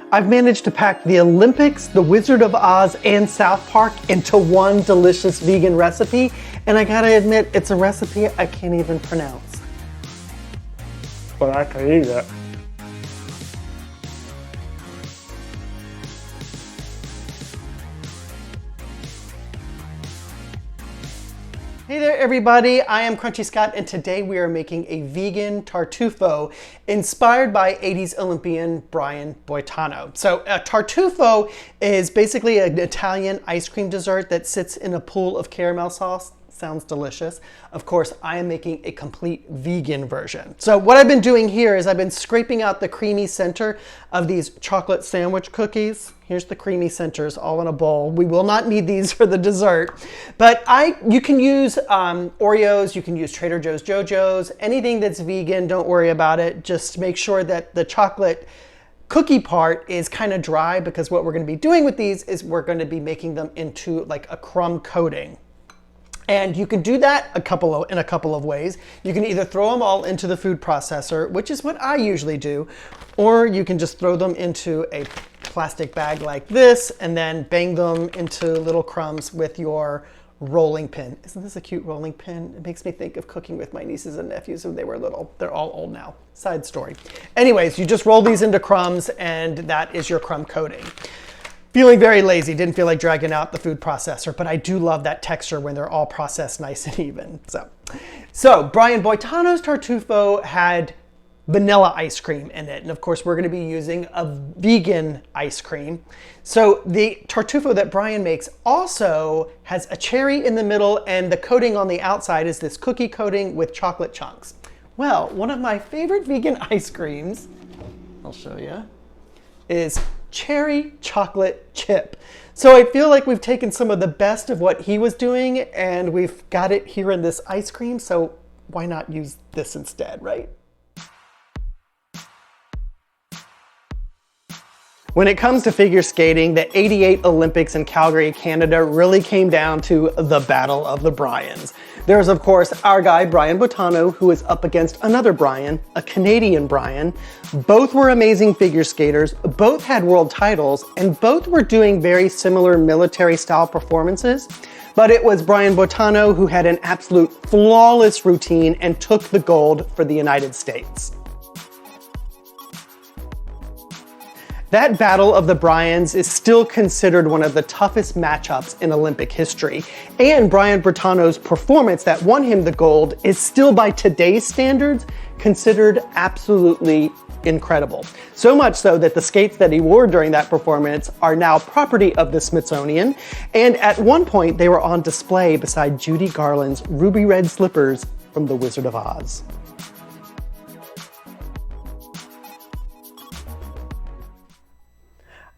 I've managed to pack the Olympics, the Wizard of Oz, and South Park into one delicious vegan recipe, and I gotta admit, it's a recipe I can't even pronounce. But I can eat it. Hey there everybody, I am Crunchy Scott and today we are making a vegan tartufo inspired by 80s Olympian Brian Boitano. So a tartufo is basically an Italian ice cream dessert that sits in a pool of caramel sauce. Sounds delicious. Of course, I am making a complete vegan version. So what I've been doing here is I've been scraping out the creamy center of these chocolate sandwich cookies. Here's the creamy centers all in a bowl. We will not need these for the dessert, but you can use Oreos, you can use Trader Joe's JoJo's, anything that's vegan, don't worry about it. Just make sure that the chocolate cookie part is kind of dry, because what we're going to be doing with these is we're going to be making them into like a crumb coating. And you can do that in a couple of ways. You can either throw them all into the food processor, which is what I usually do, or you can just throw them into a plastic bag like this and then bang them into little crumbs with your rolling pin. Isn't this a cute rolling pin? It makes me think of cooking with my nieces and nephews when they were little. They're all old now. Side story. Anyways, you just roll these into crumbs and that is your crumb coating. Feeling very lazy, didn't feel like dragging out the food processor, but I do love that texture when they're all processed nice and even. So Brian Boitano's tartufo had vanilla ice cream in it. And of course, we're going to be using a vegan ice cream. So the tartufo that Brian makes also has a cherry in the middle, and the coating on the outside is this cookie coating with chocolate chunks. Well, one of my favorite vegan ice creams, I'll show you, is cherry chocolate chip. So I feel like we've taken some of the best of what he was doing and we've got it here in this ice cream, so why not use this instead, right? When it comes to figure skating, the '88 Olympics in Calgary, Canada really came down to the Battle of the Brians. There's of course our guy, Brian Boitano, who is up against another Brian, a Canadian Brian. Both were amazing figure skaters, both had world titles, and both were doing very similar military style performances. But it was Brian Boitano who had an absolute flawless routine and took the gold for the United States. That Battle of the Brians is still considered one of the toughest matchups in Olympic history. And Brian Boitano's performance that won him the gold is still, by today's standards, considered absolutely incredible. So much so that the skates that he wore during that performance are now property of the Smithsonian. And at one point, they were on display beside Judy Garland's ruby red slippers from The Wizard of Oz.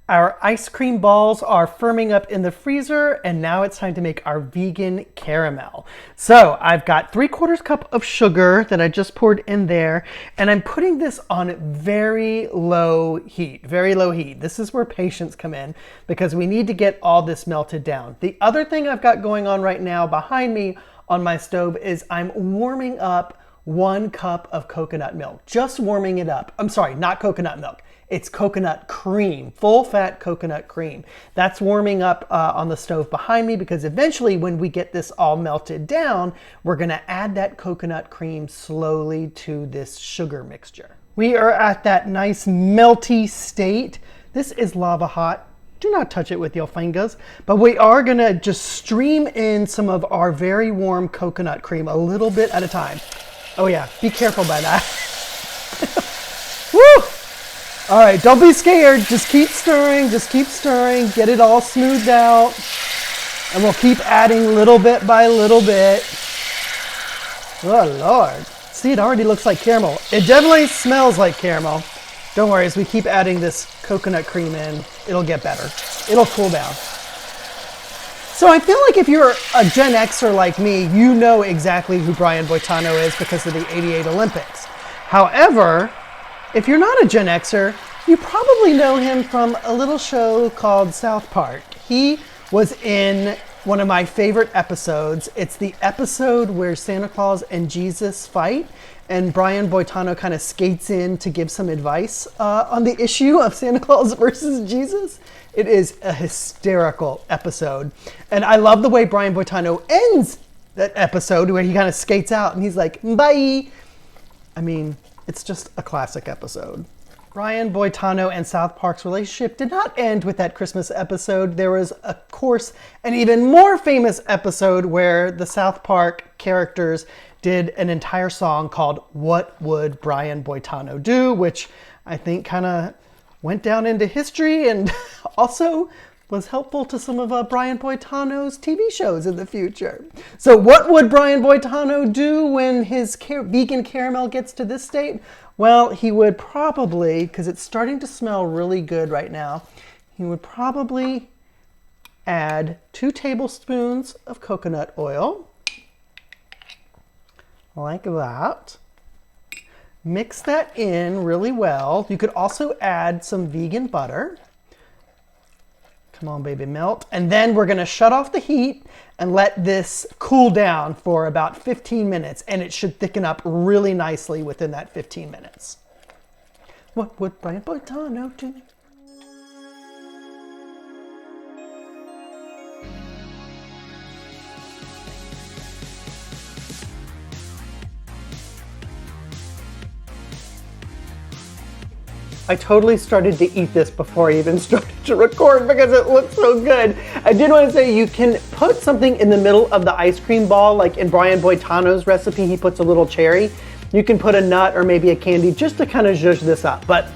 Our ice cream balls are firming up in the freezer, and now it's time to make our vegan caramel. So I've got 3/4 cup of sugar that I just poured in there, and I'm putting this on very low heat, very low heat. This is where patience come in, because we need to get all this melted down. The other thing I've got going on right now behind me on my stove is I'm warming up 1 cup of coconut milk, just warming it up. I'm sorry, not coconut milk. It's coconut cream, full fat coconut cream. That's warming up on the stove behind me, because eventually when we get this all melted down, we're gonna add that coconut cream slowly to this sugar mixture. We are at that nice melty state. This is lava hot. Do not touch it with your fingers, but we are gonna just stream in some of our very warm coconut cream a little bit at a time. Oh yeah, be careful by that. Woo! All right, don't be scared. Just keep stirring, get it all smoothed out. And we'll keep adding little bit by little bit. Oh Lord. See, it already looks like caramel. It definitely smells like caramel. Don't worry, as we keep adding this coconut cream in, it'll get better. It'll cool down. So I feel like if you're a Gen Xer like me, you know exactly who Brian Boitano is because of the '88 Olympics. However, if you're not a Gen Xer, you probably know him from a little show called South Park. He was in one of my favorite episodes. It's the episode where Santa Claus and Jesus fight, and Brian Boitano kind of skates in to give some advice on the issue of Santa Claus versus Jesus. It is a hysterical episode. And I love the way Brian Boitano ends that episode where he kind of skates out and he's like, bye. I mean, it's just a classic episode. Brian Boitano and South Park's relationship did not end with that Christmas episode. There was, of course, an even more famous episode where the South Park characters did an entire song called What Would Brian Boitano Do?, which I think kind of went down into history and also was helpful to some of Brian Boitano's TV shows in the future. So what would Brian Boitano do when his vegan caramel gets to this state? Well, he would probably, because it's starting to smell really good right now, he would probably add 2 tablespoons of coconut oil, like that. Mix that in really well. You could also add some vegan butter. Come on, baby, melt. And then we're gonna shut off the heat and let this cool down for about 15 minutes, and it should thicken up really nicely within that 15 minutes. What would Brian Boitano do? I totally started to eat this before I even started to record because it looks so good. I did want to say you can put something in the middle of the ice cream ball, like in Brian Boitano's recipe, he puts a little cherry. You can put a nut or maybe a candy just to kind of zhuzh this up. But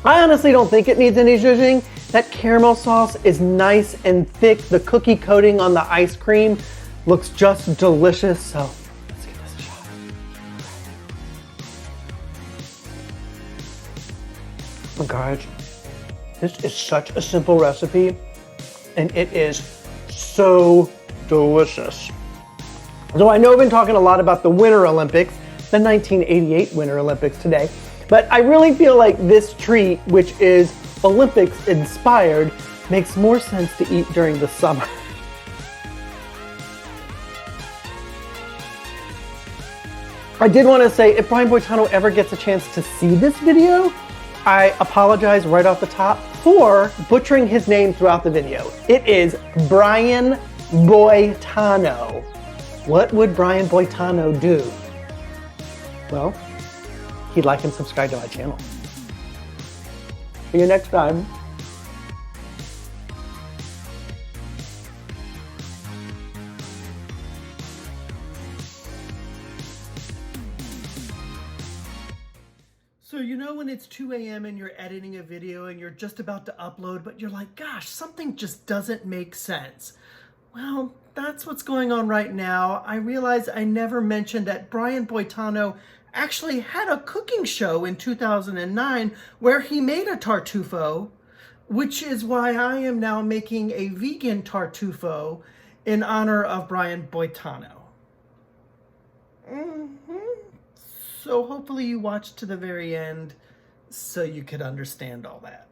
I honestly don't think it needs any zhuzhing. That caramel sauce is nice and thick. The cookie coating on the ice cream looks just delicious. So let's give this a shot. Oh guys, this is such a simple recipe and it is so delicious. So I know I've been talking a lot about the Winter Olympics, the 1988 Winter Olympics today, but I really feel like this treat, which is Olympics inspired, makes more sense to eat during the summer. I did want to say, if Brian Boitano ever gets a chance to see this video, I apologize right off the top for butchering his name throughout the video. It is Brian Boitano. What would Brian Boitano do? Well, he'd like and subscribe to my channel. See you next time. So you know when it's 2 a.m. and you're editing a video and you're just about to upload, but you're like, gosh, something just doesn't make sense. Well, that's what's going on right now. I realize I never mentioned that Brian Boitano actually had a cooking show in 2009 where he made a Tartufo, which is why I am now making a vegan Tartufo in honor of Brian Boitano. So hopefully you watched to the very end so you could understand all that.